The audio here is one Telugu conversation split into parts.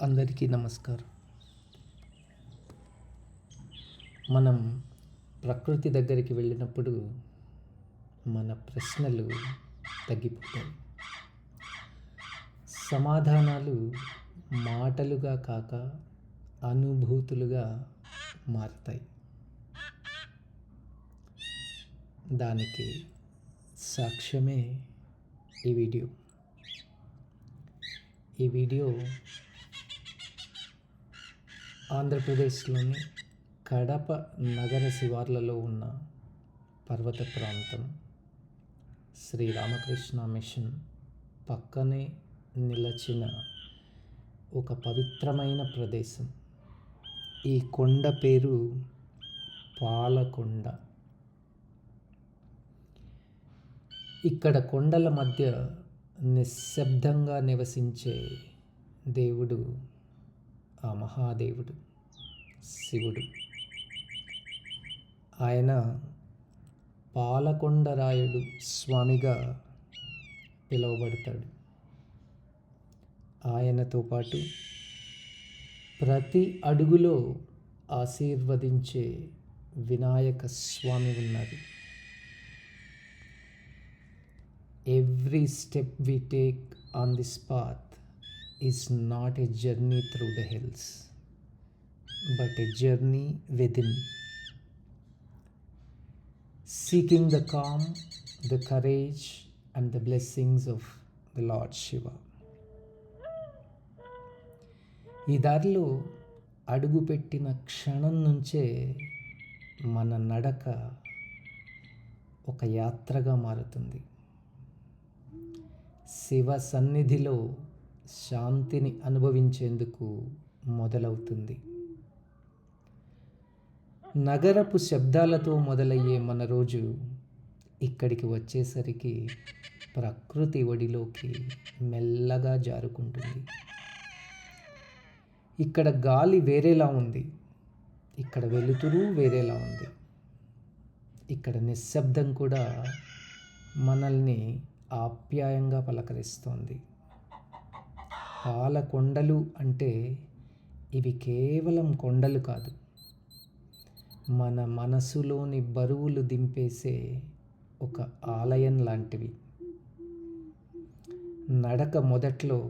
అందరికీ నమస్కారం. మనం ప్రకృతి దగ్గరికి వెళ్ళినప్పుడు మన ప్రశ్నలు తగ్గిపోతాయి. సమాధానాలు మాటలుగా కాక అనుభూతులుగా మారతాయి. దానికి సాక్ష్యమే ఈ వీడియో. ఈ వీడియో ఆంధ్రప్రదేశ్లోని కడప నగర శివార్లలో ఉన్న పర్వత ప్రాంతం శ్రీ రామకృష్ణ మిషన్ పక్కనే నిలచిన ఒక పవిత్రమైన ప్రదేశం. ఈ కొండ పేరు పాలకొండ. ఇక్కడ కొండల మధ్య నిశ్శబ్దంగా నివసించే దేవుడు ఆ మహాదేవుడు శివుడు. ఆయన పాలకొండరాయుడు స్వామిగా పిలువబడతాడు. ఆయనతో పాటు ప్రతి అడుగులో ఆశీర్వదించే వినాయక స్వామి ఉన్నారు. Every step we take on this path is not a journey through the hills, but a journey within, seeking the calm, the courage, and the blessings of the Lord Shiva. ఈ దారిలో అడుగుపెట్టిన క్షణం నుంచే మన నడక ఒక యాత్రగా మారుతుంది. శివ సన్నిధిలో శాంతిని అనుభవించేందుకు మొదలవుతుంది. నగరపు శబ్దాలతో మొదలయ్యే మన రోజు ఇక్కడికి వచ్చేసరికి ప్రకృతి ఒడిలోకి మెల్లగా జారుకుంటుంది. ఇక్కడ గాలి వేరేలా ఉంది, ఇక్కడ వెలుతురు వేరేలా ఉంది, ఇక్కడ నిశ్శబ్దం కూడా మనల్ని ఆప్యాయంగా పలకరిస్తోంది. పాలకొండలు అంటే ఇవి కేవలం కొండలు కాదు, మన మనసులోని బరువులు దింపేసే ఒక ఆలయం లాంటివి. నడక మొదట్లో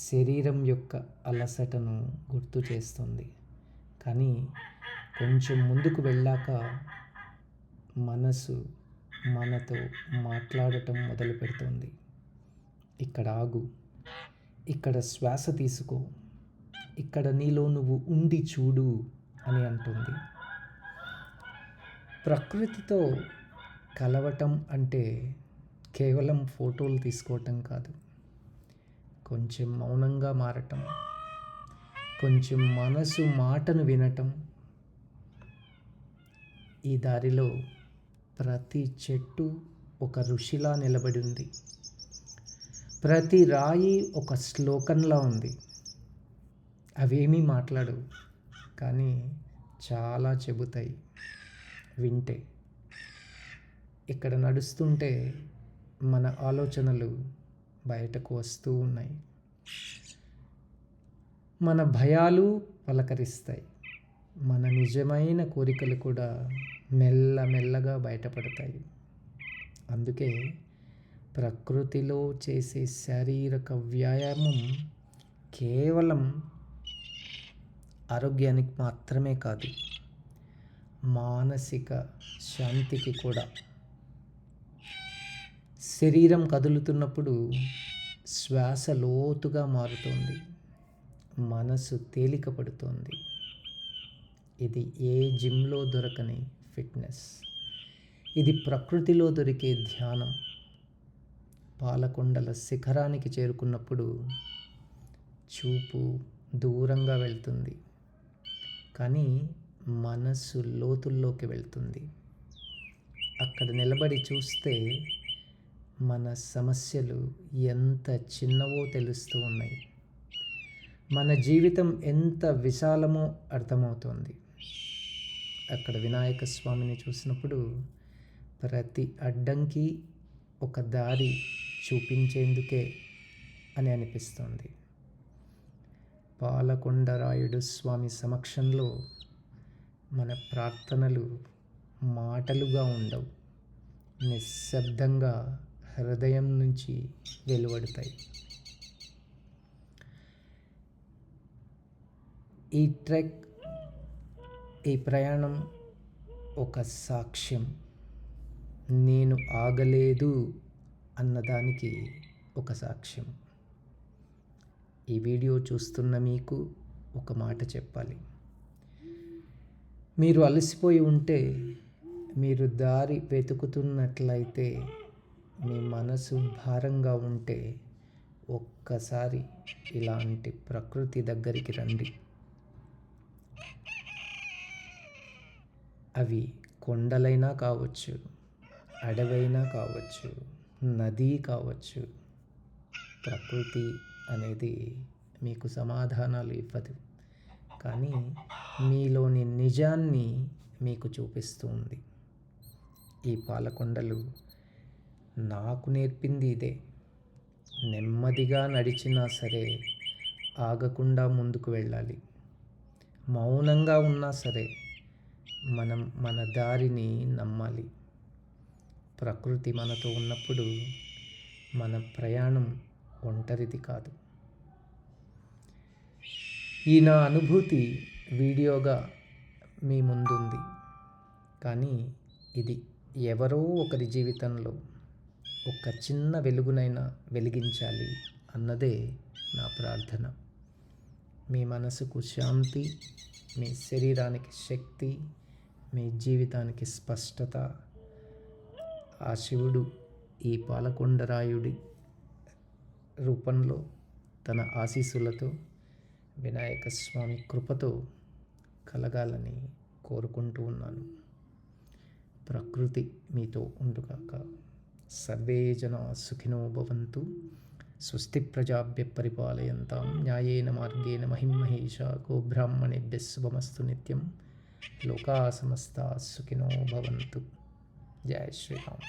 శరీరం యొక్క అలసటను గుర్తు చేస్తుంది, కానీ కొంచెం ముందుకు వెళ్ళాక మనసు మనతో మాట్లాడటం మొదలు పెడుతుంది. ఇక్కడ ఆగు, ఇక్కడ శ్వాస తీసుకో, ఇక్కడ నీలో నువ్వు ఉండి చూడు అని అంటుంది. ప్రకృతితో కలవటం అంటే కేవలం ఫోటోలు తీసుకోవటం కాదు, కొంచెం మౌనంగా మారటం, కొంచెం మనసు మాటను వినటం. ఈ దారిలో ప్రతి చెట్టు ఒక ఋషిలా నిలబడి ఉంది, ప్రతి రాయి ఒక శ్లోకంలా ఉంది. అవేమీ మాట్లాడవు, కానీ చాలా చెబుతాయి వింటే. ఇక్కడ నడుస్తుంటే మన ఆలోచనలు బయటకు వస్తూ ఉన్నాయి, మన భయాలు పలకరిస్తాయి, మన నిజమైన కోరికలు కూడా మెల్లమెల్లగా బయటపడతాయి. అందుకే ప్రకృతిలో చేసే శారీరక వ్యాయామం కేవలం ఆరోగ్యానికి మాత్రమే కాదు, మానసిక శాంతికి కూడా. శరీరం కదులుతున్నప్పుడు శ్వాస లోతుగా మారుతోంది, మనసు తేలిక పడుతోంది. ఇది ఏ జిమ్లో దొరకని ఫిట్నెస్, ఇది ప్రకృతిలో దొరికే ధ్యానం. పాలకొండల శిఖరానికి చేరుకున్నప్పుడు చూపు దూరంగా వెళ్తుంది, కానీ మనసు లోతుల్లోకి వెళ్తుంది. అక్కడ నిలబడి చూస్తే మన సమస్యలు ఎంత చిన్నవో తెలుస్తూ ఉన్నాయి, మన జీవితం ఎంత విశాలమో అర్థమవుతోంది. అక్కడ వినాయక స్వామిని చూసినప్పుడు ప్రతి అడ్డంకి ఒక దారి చూపించేందుకే అని అనిపిస్తుంది. పాలకొండరాయుడు స్వామి సమక్షంలో మన ప్రార్థనలు మాటలుగా ఉండవు, నిశ్శబ్దంగా హృదయం నుంచి వెలువడతాయి. ఈ ట్రెక్, ఈ ప్రయాణం ఒక సాక్ష్యం. నేను ఆగలేదు అన్నదానికి ఒక సాక్ష్యం. ఈ వీడియో చూస్తున్న మీకు ఒక మాట చెప్పాలి. మీరు అలసిపోయి ఉంటే, మీరు దారి వెతుకుతున్నట్లయితే, మీ మనసు భారంగా ఉంటే, ఒక్కసారి ఇలాంటి ప్రకృతి దగ్గరికి రండి. అవి కొండలైనా కావచ్చు, అడవైనా కావచ్చు, నది కావచ్చు. ప్రకృతి అనేది మీకు సమాధానాలు ఇవ్వదు, కానీ మీలోని నిజాన్ని మీకు చూపిస్తూ ఉంది. ఈ పాలకొండలు నాకు నేర్పింది ఇదే. నెమ్మదిగా నడిచినా సరే ఆగకుండా ముందుకు వెళ్ళాలి. మౌనంగా ఉన్నా సరే మనం మన దారిని నమ్మాలి. ప్రకృతి మనతో ఉన్నప్పుడు మన ప్రయాణం ఒంటరిది కాదు. ఈ నా అనుభూతి వీడియోగా మీ ముందుంది, కానీ ఇది ఎవరో ఒకరి జీవితంలో ఒక చిన్న వెలుగునైనా వెలిగించాలి అన్నదే నా ప్రార్థన. మీ మనసుకు శాంతి, మీ శరీరానికి శక్తి, మీ జీవితానికి స్పష్టత ఆ శివుడు ఈ పాలకొండరాయుడి రూపంలో తన ఆశీస్సులతో, వినాయక స్వామి కృపతో కలగాలని కోరుకుంటూ ఉన్నాను. ప్రకృతి మీతో ఉండుగాక. సర్వే జనా సుఖినో భవంతు. స్వస్తి ప్రజాభ్యః పరిపాలయంతాం న్యాయేన మార్గేణ మహిమహేషా. గోబ్రాహ్మణేభ్యః శుభమస్తు నిత్యం. లోకా సమస్తా సుఖినో భవంతు. జై శ్రీరామ్.